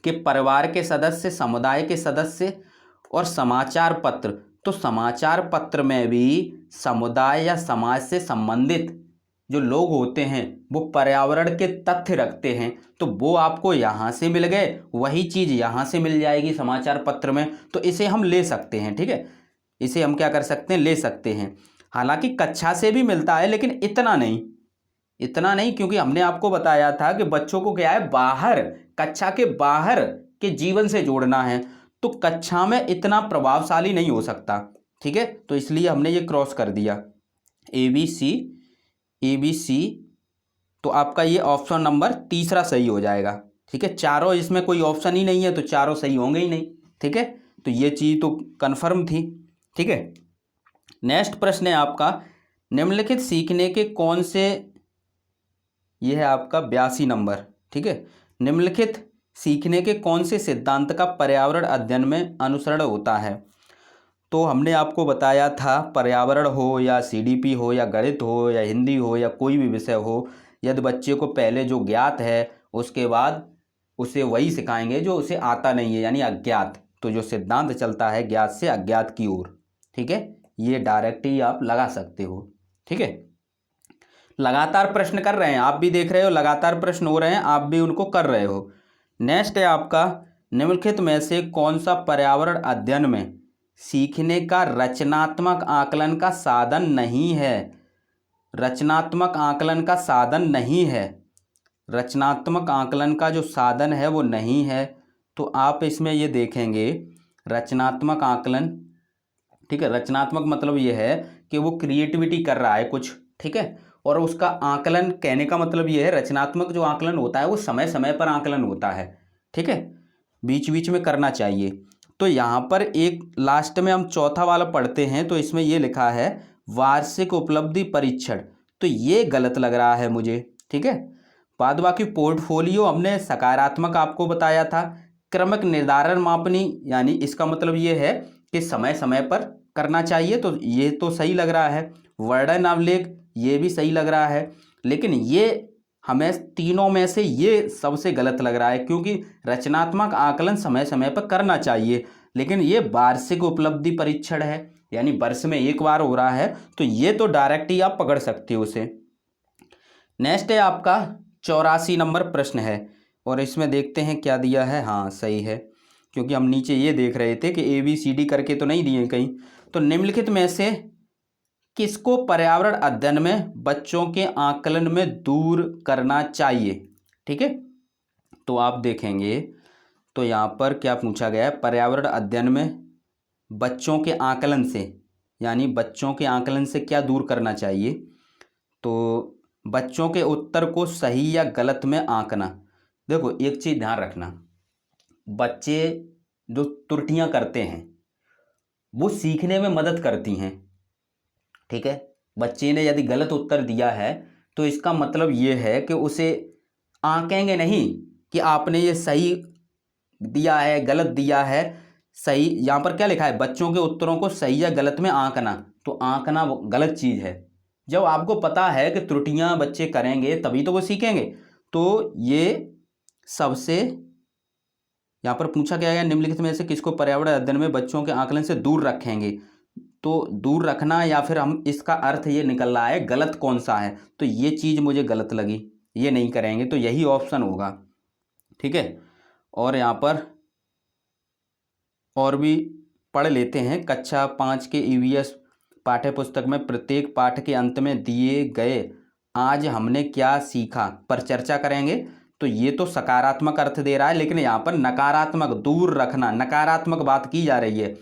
कि परिवार के सदस्य, समुदाय के सदस्य और समाचार पत्र, तो समाचार पत्र में भी समुदाय या समाज से संबंधित जो लोग होते हैं वो पर्यावरण के तथ्य रखते हैं, तो वो आपको यहाँ से मिल गए, वही चीज़ यहाँ से मिल जाएगी समाचार पत्र में, तो इसे हम ले सकते हैं। ठीक है, इसे हम क्या कर सकते हैं, ले सकते हैं। हालांकि कक्षा से भी मिलता है, लेकिन इतना नहीं, इतना नहीं, क्योंकि हमने आपको बताया था कि बच्चों को क्या है, बाहर, कक्षा के बाहर के जीवन से जोड़ना है, तो कक्षा में इतना प्रभावशाली नहीं हो सकता। ठीक है, तो इसलिए हमने ये क्रॉस कर दिया, A B C, A B C. तो आपका ये ऑप्शन नंबर तीसरा सही हो जाएगा। ठीक है, चारों, इसमें कोई ऑप्शन ही नहीं है तो चारों सही होंगे ही नहीं। ठीक है, तो ये चीज़ तो कन्फर्म थी। ठीक है, नेक्स्ट प्रश्न है आपका, निम्नलिखित सीखने के कौन से, ये है आपका 82 नंबर। ठीक है, निम्नलिखित सीखने के कौन से सिद्धांत का पर्यावरण अध्ययन में अनुसरण होता है? तो हमने आपको बताया था, पर्यावरण हो या सीडीपी हो या गणित हो या हिंदी हो या कोई भी विषय हो, यदि बच्चे को पहले जो ज्ञात है उसके बाद उसे वही सिखाएंगे जो उसे आता नहीं है, यानी अज्ञात। तो जो सिद्धांत चलता है ज्ञात से अज्ञात की ओर। ठीक है, ये डायरेक्ट ही आप लगा सकते हो। ठीक है, लगातार प्रश्न कर रहे हैं, आप भी देख रहे हो, लगातार प्रश्न हो रहे हैं, आप भी उनको कर रहे हो। नेक्स्ट है आपका, निम्नलिखित में से कौन सा पर्यावरण अध्ययन में सीखने का रचनात्मक आकलन का साधन नहीं है? रचनात्मक आकलन का साधन नहीं है, रचनात्मक आकलन का जो साधन है वो नहीं है। तो आप इसमें ये देखेंगे, रचनात्मक आकलन, ठीक है, रचनात्मक मतलब ये है कि वो क्रिएटिविटी कर रहा है कुछ। ठीक है, और उसका आकलन, कहने का मतलब ये है, रचनात्मक जो आकलन होता है वो समय समय पर आकलन होता है। ठीक है, बीच बीच में करना चाहिए। तो यहाँ पर एक लास्ट में हम चौथा वाला पढ़ते हैं, तो इसमें ये लिखा है वार्षिक उपलब्धि परीक्षण, तो ये गलत लग रहा है मुझे। ठीक है, बाद बाकी पोर्टफोलियो हमने सकारात्मक आपको बताया था। क्रमिक निर्धारण मापनी, यानी इसका मतलब ये है कि समय समय पर करना चाहिए, तो ये तो सही लग रहा है। वर्णन अवलेख, ये भी सही लग रहा है, लेकिन ये हमें तीनों में से ये सबसे गलत लग रहा है, क्योंकि रचनात्मक आकलन समय समय पर करना चाहिए, लेकिन ये वार्षिक उपलब्धि परीक्षण है, यानी वर्ष में एक बार हो रहा है, तो ये तो डायरेक्ट ही आप पकड़ सकते हो उसे। नेक्स्ट है आपका 84 नंबर प्रश्न है, और इसमें देखते हैं क्या दिया है। हाँ सही है, क्योंकि हम नीचे ये देख रहे थे कि ABCD करके तो नहीं दिए कहीं। तो निम्नलिखित में से किसको पर्यावरण अध्ययन में बच्चों के आकलन में दूर करना चाहिए? ठीक है, तो आप देखेंगे, तो यहाँ पर क्या पूछा गया है, पर्यावरण अध्ययन में बच्चों के आकलन से, यानी बच्चों के आकलन से क्या दूर करना चाहिए? तो बच्चों के उत्तर को सही या गलत में आंकना। देखो एक चीज़ ध्यान रखना, बच्चे जो त्रुटियां करते हैं वो सीखने में मदद करती हैं। ठीक है, बच्चे ने यदि गलत उत्तर दिया है तो इसका मतलब ये है कि उसे आंकेंगे नहीं कि आपने ये सही दिया है गलत दिया है। सही, यहाँ पर क्या लिखा है, बच्चों के उत्तरों को सही या गलत में आंकना, तो आंकना गलत चीज़ है। जब आपको पता है कि त्रुटियां बच्चे करेंगे तभी तो वो सीखेंगे, तो ये सबसे यहाँ पर पूछा गया है निम्नलिखित में से किसको पर्यावरण अध्ययन में बच्चों के आकलन से दूर रखेंगे। तो दूर रखना या फिर हम इसका अर्थ ये निकल रहा है गलत कौन सा है, तो ये चीज़ मुझे गलत लगी, ये नहीं करेंगे, तो यही ऑप्शन होगा। ठीक है, और यहाँ पर और भी पढ़ लेते हैं। कक्षा 5 के ईवीएस पाठ्य पुस्तक में प्रत्येक पाठ के अंत में दिए गए आज हमने क्या सीखा पर चर्चा करेंगे। तो ये तो सकारात्मक अर्थ दे रहा है, लेकिन यहाँ पर नकारात्मक, दूर रखना, नकारात्मक बात की जा रही है,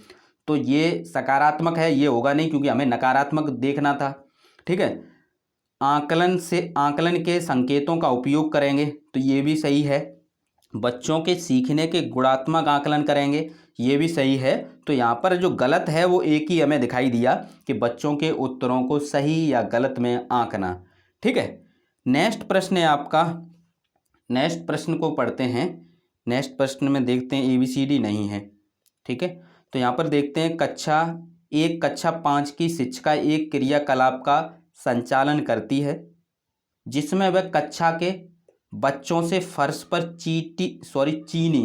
तो ये सकारात्मक है, ये होगा नहीं क्योंकि हमें नकारात्मक देखना था। ठीक है, आकलन के संकेतों का उपयोग करेंगे, तो ये भी सही है। बच्चों के सीखने के गुणात्मक आकलन करेंगे, ये भी सही है। तो यहाँ पर जो गलत है वो एक ही हमें दिखाई दिया कि बच्चों के उत्तरों को सही या गलत में आंकना। ठीक है, नेक्स्ट प्रश्न है आपका, नेक्स्ट प्रश्न को पढ़ते हैं। नेक्स्ट प्रश्न में देखते हैं ABCD नहीं है। ठीक है, तो यहाँ पर देखते हैं कक्षा 5 की शिक्षिका एक क्रियाकलाप का संचालन करती है जिसमें वह कक्षा के बच्चों से फर्श पर चीनी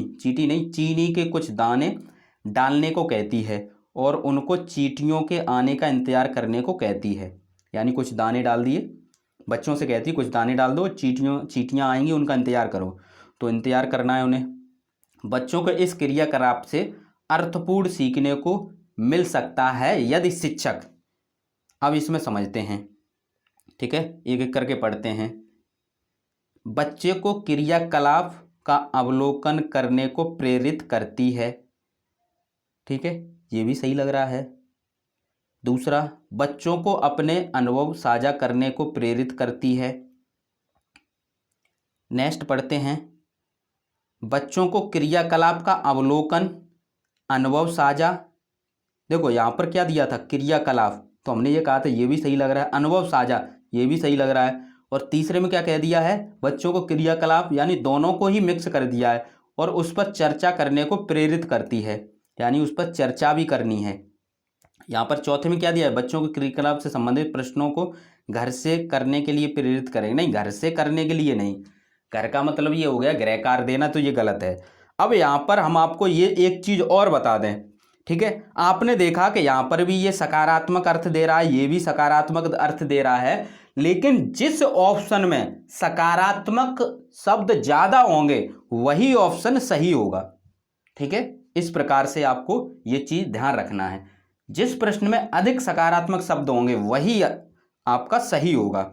के कुछ दाने डालने को कहती है और उनको चींटियों के आने का इंतजार करने को कहती है। यानी कुछ दाने डाल दिए, बच्चों से कहती है कुछ दाने डाल दो, चींटियाँ आएंगी, उनका इंतजार करो, तो इंतजार करना है उन्हें। बच्चों को इस क्रियाकलाप से अर्थपूर्ण सीखने को मिल सकता है यदि शिक्षक, अब इसमें समझते हैं। ठीक है, एक एक करके पढ़ते हैं। बच्चे को क्रियाकलाप का अवलोकन करने को प्रेरित करती है। ठीक है, ये भी सही लग रहा है। दूसरा, बच्चों को अपने अनुभव साझा करने को प्रेरित करती है। नेक्स्ट पढ़ते हैं। बच्चों को क्रियाकलाप का अवलोकन, अनुभव साझा, देखो यहाँ पर क्या दिया था, क्रियाकलाप, तो हमने ये कहा था ये भी सही लग रहा है। अनुभव साझा, ये भी सही लग रहा है। और तीसरे में क्या कह दिया है, बच्चों को क्रियाकलाप, यानी दोनों को ही मिक्स कर दिया है, और उस पर चर्चा करने को प्रेरित करती है, यानी उस पर चर्चा भी करनी है। यहाँ पर चौथे में क्या दिया है, बच्चों को क्रियाकलाप से संबंधित प्रश्नों को घर से करने के लिए प्रेरित करें। नहीं, घर से करने के लिए नहीं, घर का मतलब ये हो गया गृह कार्य देना, तो ये गलत है। अब यहाँ पर हम आपको ये एक चीज़ और बता दें। ठीक है, आपने देखा कि यहाँ पर भी ये सकारात्मक अर्थ दे रहा है, ये भी सकारात्मक अर्थ दे रहा है, लेकिन जिस ऑप्शन में सकारात्मक शब्द ज़्यादा होंगे वही ऑप्शन सही होगा। ठीक है, इस प्रकार से आपको ये चीज़ ध्यान रखना है, जिस प्रश्न में अधिक सकारात्मक शब्द होंगे वही आपका सही होगा।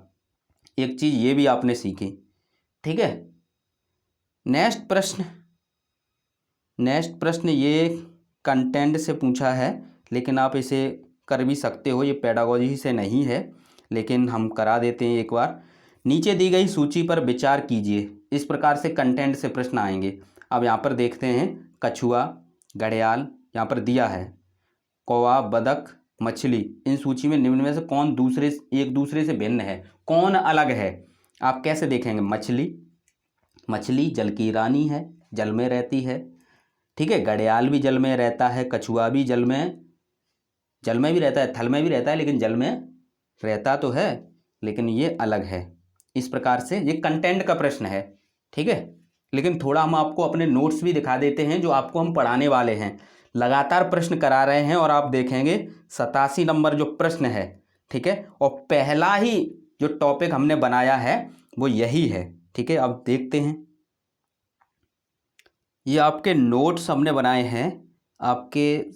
एक चीज़ ये भी आपने सीखी। ठीक है, नेक्स्ट प्रश्न ये कंटेंट से पूछा है, लेकिन आप इसे कर भी सकते हो, ये पेडागोजी से नहीं है, लेकिन हम करा देते हैं एक बार। नीचे दी गई सूची पर विचार कीजिए, इस प्रकार से कंटेंट से प्रश्न आएंगे। अब यहाँ पर देखते हैं, कछुआ, घड़ियाल यहाँ पर दिया है, कौवा, बतख, मछली, इन सूची में निम्न में से कौन एक दूसरे से भिन्न है, कौन अलग है। आप कैसे देखेंगे, मछली जल की रानी है, जल में रहती है। ठीक है, घड़ियाल भी जल में रहता है, कछुआ भी जल में भी रहता है, थल में भी रहता है, लेकिन जल में रहता तो है, लेकिन ये अलग है। इस प्रकार से ये कंटेंट का प्रश्न है। ठीक है, लेकिन थोड़ा हम आपको अपने नोट्स भी दिखा देते हैं जो आपको हम पढ़ाने वाले हैं। लगातार प्रश्न करा रहे हैं और आप देखेंगे 87 नंबर जो प्रश्न है। ठीक है, और पहला ही जो टॉपिक हमने बनाया है वो यही है। ठीक है, अब देखते हैं, ये आपके नोट्स हमने बनाए हैं आपके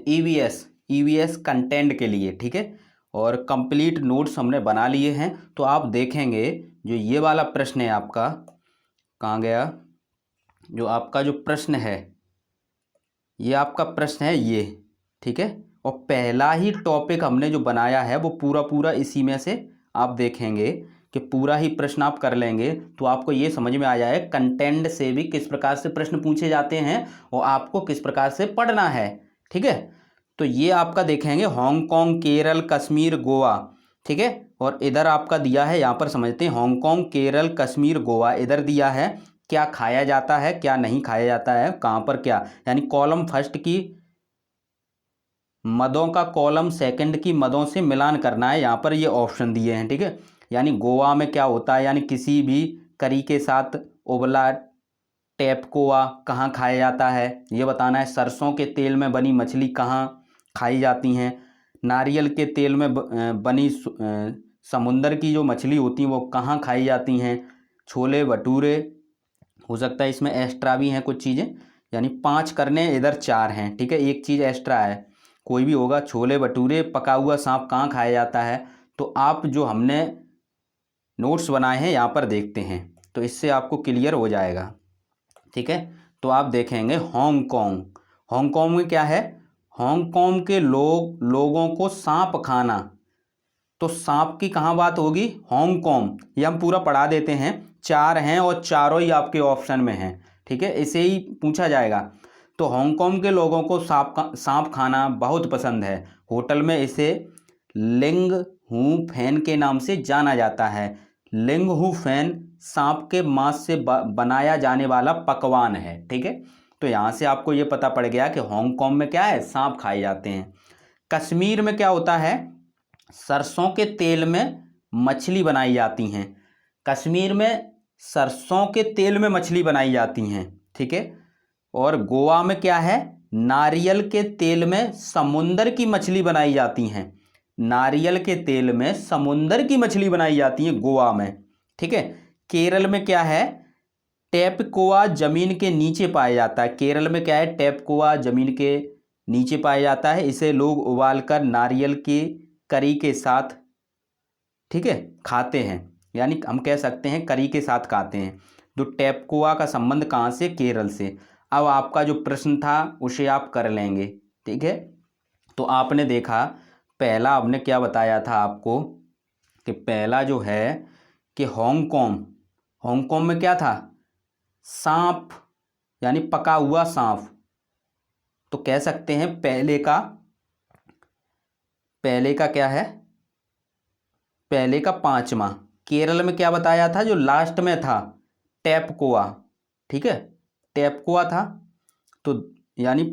ईवीएस कंटेंट के लिए। ठीक है, और कंप्लीट नोट्स हमने बना लिए हैं। तो आप देखेंगे जो ये वाला प्रश्न है आपका, कहाँ गया, जो आपका जो प्रश्न है, ये आपका प्रश्न है ये। ठीक है, और पहला ही टॉपिक हमने जो बनाया है वो पूरा इसी में से आप देखेंगे कि पूरा ही प्रश्न आप कर लेंगे तो आपको ये समझ में आ जाए कंटेंट से भी किस प्रकार से प्रश्न पूछे जाते हैं और आपको किस प्रकार से पढ़ना है। ठीक है, तो ये आपका देखेंगे हांगकांग, केरल, कश्मीर, गोवा। ठीक है, और इधर आपका दिया है, यहाँ पर समझते हैं, हांगकांग, केरल, कश्मीर, गोवा, इधर दिया है क्या खाया जाता है, क्या नहीं खाया जाता है, कहाँ पर क्या, यानी कॉलम फर्स्ट की मदों का कॉलम सेकंड की मदों से मिलान करना है। यहाँ पर ये ऑप्शन दिए हैं। ठीक है, यानी गोवा में क्या होता है, यानी किसी भी करी के साथ टेपकोआ कहाँ खाया जाता है ये बताना है। सरसों के तेल में बनी मछली कहाँ खाई जाती हैं। नारियल के तेल में बनी समुंदर की जो मछली होती हैं वो कहाँ खाई जाती हैं। छोले भटूरे, हो सकता है इसमें एक्स्ट्रा भी हैं कुछ चीज़ें, यानी 5 करने इधर 4 हैं, ठीक है, एक चीज़ एक्स्ट्रा है, कोई भी होगा। छोले भटूरे, पका हुआ सांप कहाँ खाया जाता है। तो आप जो हमने नोट्स बनाए हैं यहाँ पर देखते हैं, तो इससे आपको क्लियर हो जाएगा, ठीक है। तो आप देखेंगे हांगकांग, हांगकांग में क्या है, हांगकांग के लोगों को सांप खाना, तो सांप की कहाँ बात होगी, हांगकांग। ये हम पूरा पढ़ा देते हैं, 4 हैं और चारों ही आपके ऑप्शन में हैं, ठीक है, इसे ही पूछा जाएगा। तो हांगकांग के लोगों को सांप खाना बहुत पसंद है। होटल में इसे लिंग हू फैन के नाम से जाना जाता है। लिंग हू फैन सांप के मांस से बनाया जाने वाला पकवान है, ठीक है। तो यहाँ से आपको ये पता पड़ गया कि हांगकांग में क्या है, सांप खाए जाते हैं। कश्मीर में क्या होता है, सरसों के तेल में मछली बनाई जाती हैं। कश्मीर में सरसों के तेल में मछली बनाई जाती हैं, ठीक है। और गोवा में क्या है, नारियल के तेल में समुंदर की मछली बनाई जाती हैं। नारियल के तेल में समुंदर की मछली बनाई जाती है गोवा में, ठीक है। केरल में क्या है, टेपकोआ जमीन के नीचे पाया जाता है। केरल में क्या है, टेपकोआ जमीन के नीचे पाया जाता है। इसे लोग उबालकर नारियल की करी के साथ, ठीक है, खाते हैं, यानी हम कह सकते हैं करी के साथ खाते हैं। तो टेपकोआ का संबंध कहाँ से, केरल से। अब आपका जो प्रश्न था उसे आप कर लेंगे, ठीक है। तो आपने देखा पहला हमने क्या बताया था आपको कि पहला जो है कि हांगकांग, हांगकांग में क्या था, सांप, यानी पका हुआ सांप। तो कह सकते हैं पहले का क्या है, पहले का 5वां। केरल में क्या बताया था जो लास्ट में था, टेपकोआ, ठीक है, टेपकोआ था। तो यानी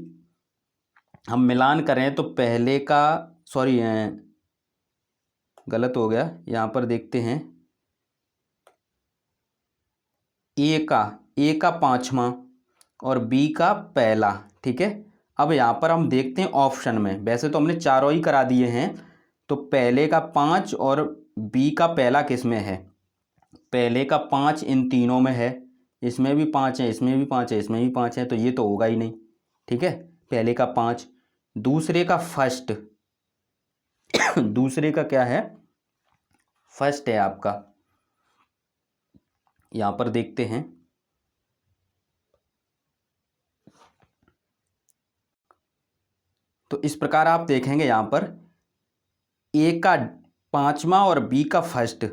हम मिलान करें तो पहले का, सॉरी गलत हो गया, यहाँ पर देखते हैं, ए का 5वां और बी का पहला, ठीक है। अब यहाँ पर हम देखते हैं ऑप्शन में, वैसे तो हमने चारों ही करा दिए हैं, तो पहले का 5 और बी का पहला किस में है, पहले का 5 इन तीनों में है, इसमें भी 5 है, इसमें भी 5 है, इसमें भी 5 है, तो ये तो होगा ही नहीं, ठीक है, पहले का 5। दूसरे का फर्स्ट दूसरे का क्या है, फर्स्ट है आपका, यहाँ पर देखते हैं, तो इस प्रकार आप देखेंगे यहाँ पर ए का 5वां और बी का फर्स्ट,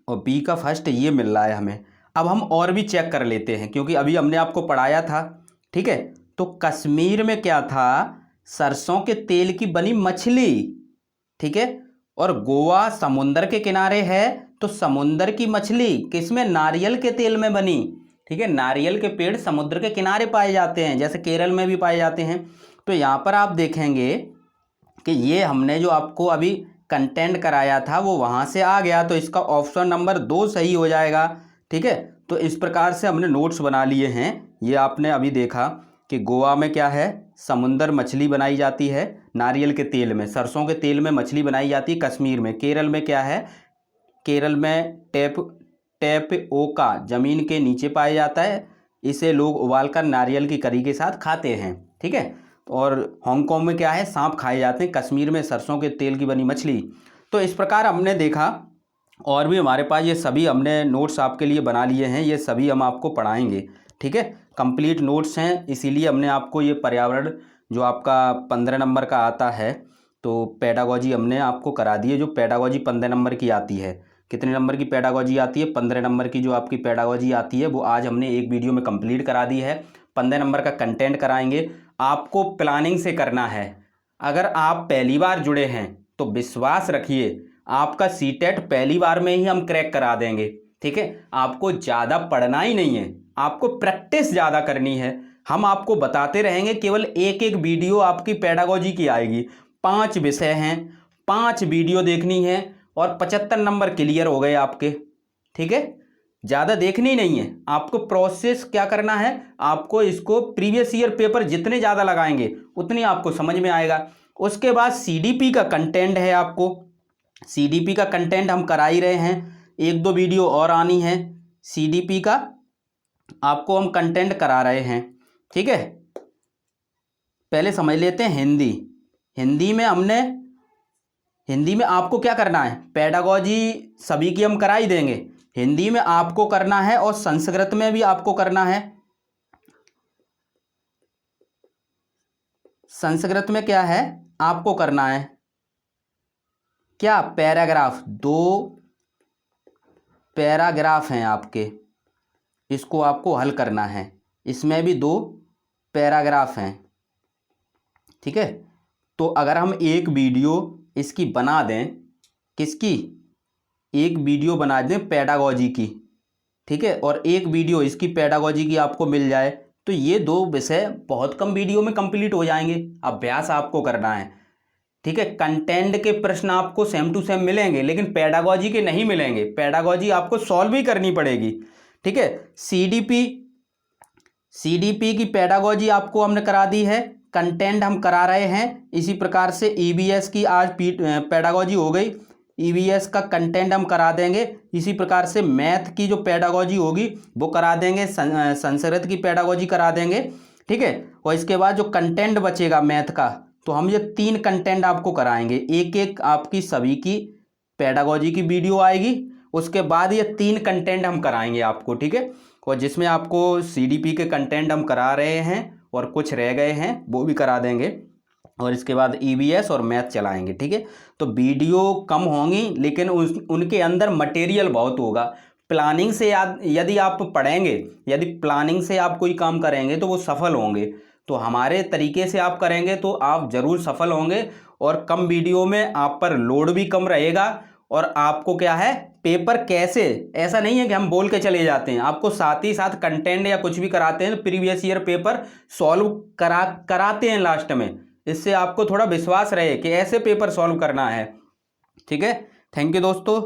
और बी का फर्स्ट ये मिल रहा है हमें। अब हम और भी चेक कर लेते हैं क्योंकि अभी हमने आपको पढ़ाया था, ठीक है। तो कश्मीर में क्या था, सरसों के तेल की बनी मछली, ठीक है, और गोवा समुंदर के किनारे है, तो समुंदर की मछली किसमें, नारियल के तेल में बनी, ठीक है। नारियल के पेड़ समुद्र के किनारे पाए जाते हैं, जैसे केरल में भी पाए जाते हैं। तो यहाँ पर आप देखेंगे कि ये हमने जो आपको अभी कंटेंट कराया था वो वहाँ से आ गया, तो इसका ऑप्शन नंबर 2 सही हो जाएगा, ठीक है। तो इस प्रकार से हमने नोट्स बना लिए हैं। ये आपने अभी देखा कि गोवा में क्या है, समुंदर मछली बनाई जाती है नारियल के तेल में, सरसों के तेल में मछली बनाई जाती है कश्मीर में। केरल में क्या है, केरल में टेपओका जमीन के नीचे पाया जाता है, इसे लोग उबालकर नारियल की करी के साथ खाते हैं, ठीक है। और हांगकांग में क्या है, सांप खाए जाते हैं, कश्मीर में सरसों के तेल की बनी मछली। तो इस प्रकार हमने देखा, और भी हमारे पास ये सभी हमने नोट्स आपके लिए बना लिए हैं, ये सभी हम आपको पढ़ाएंगे, ठीक है। कंप्लीट नोट्स हैं, इसीलिए हमने आपको ये पर्यावरण जो आपका 15 नंबर का आता है, तो पेडागॉजी हमने आपको करा दी है। जो पेडागॉजी 15 नंबर की आती है, कितने नंबर की पेडागॉजी आती है, 15 नंबर की जो आपकी पेडागॉजी आती है वो आज हमने एक वीडियो में कंप्लीट करा दी है। 15 नंबर का कंटेंट कराएंगे, आपको प्लानिंग से करना है। अगर आप पहली बार जुड़े हैं तो विश्वास रखिए आपका सीटेट पहली बार में ही हम क्रैक करा देंगे, ठीक है। आपको ज़्यादा पढ़ना ही नहीं है, आपको प्रैक्टिस ज़्यादा करनी है। हम आपको बताते रहेंगे, केवल एक एक वीडियो आपकी पेडागॉजी की आएगी, 5 विषय हैं, 5 वीडियो देखनी है और 75 नंबर क्लियर हो गए आपके, ठीक है। ज़्यादा देखनी नहीं है आपको। प्रोसेस क्या करना है, आपको इसको प्रीवियस ईयर पेपर जितने ज़्यादा लगाएंगे उतनी आपको समझ में आएगा। उसके बाद सीडीपी का कंटेंट है, आपको सीडीपी का कंटेंट हम करा ही रहे हैं, 1-2 वीडियो और आनी है सीडीपी का, आपको हम कंटेंट करा रहे हैं, ठीक है। पहले समझ लेते हैं हिंदी। हिंदी में आपको क्या करना है, पेडागोजी सभी की हम करा ही देंगे, हिंदी में आपको करना है और संस्कृत में भी आपको करना है। संस्कृत में क्या है आपको करना है, क्या पैराग्राफ, 2 पैराग्राफ हैं आपके, इसको आपको हल करना है। इसमें भी 2 पैराग्राफ हैं, ठीक है। तो अगर हम एक वीडियो इसकी बना दें, किसकी, एक वीडियो बना दें पेडागोजी की, ठीक है, और एक वीडियो इसकी पेडागोजी की आपको मिल जाए, तो ये 2 विषय बहुत कम वीडियो में कंप्लीट हो जाएंगे। अभ्यास आपको करना है, ठीक है। कंटेंट के प्रश्न आपको सेम टू सेम मिलेंगे, लेकिन पेडागोजी के नहीं मिलेंगे, पेडागोजी आपको सॉल्व भी करनी पड़ेगी, ठीक है। सीडीपी की पेडागोजी आपको हमने करा दी है, कंटेंट हम करा रहे हैं। इसी प्रकार से ईवीएस की आज पेडागोजी हो गई, ईवीएस का कंटेंट हम करा देंगे। इसी प्रकार से मैथ की जो पेडागोजी होगी वो करा देंगे, संस्कृत की पेडागोजी करा देंगे, ठीक है। और इसके बाद जो कंटेंट बचेगा मैथ का, तो हम ये 3 कंटेंट आपको कराएंगे, एक एक आपकी सभी की पेडागोजी की वीडियो आएगी, उसके बाद ये 3 कंटेंट हम कराएंगे आपको, ठीक है। और जिसमें आपको सीडीपी के कंटेंट हम करा रहे हैं और कुछ रह गए हैं वो भी करा देंगे, और इसके बाद ईवीएस और मैथ चलाएंगे, ठीक है। तो वीडियो कम होंगी लेकिन उनके अंदर मटेरियल बहुत होगा। प्लानिंग से यदि आप पढ़ेंगे, यदि प्लानिंग से आप कोई काम करेंगे तो वो सफल होंगे। तो हमारे तरीके से आप करेंगे तो आप ज़रूर सफल होंगे, और कम वीडियो में आप पर लोड भी कम रहेगा। और आपको क्या है, पेपर कैसे, ऐसा नहीं है कि हम बोल के चले जाते हैं, आपको साथ ही साथ कंटेंट या कुछ भी कराते हैं, प्रीवियस ईयर पेपर सॉल्व कराते हैं लास्ट में। इससे आपको थोड़ा विश्वास रहे कि ऐसे पेपर सॉल्व करना है, ठीक है। थैंक यू दोस्तों।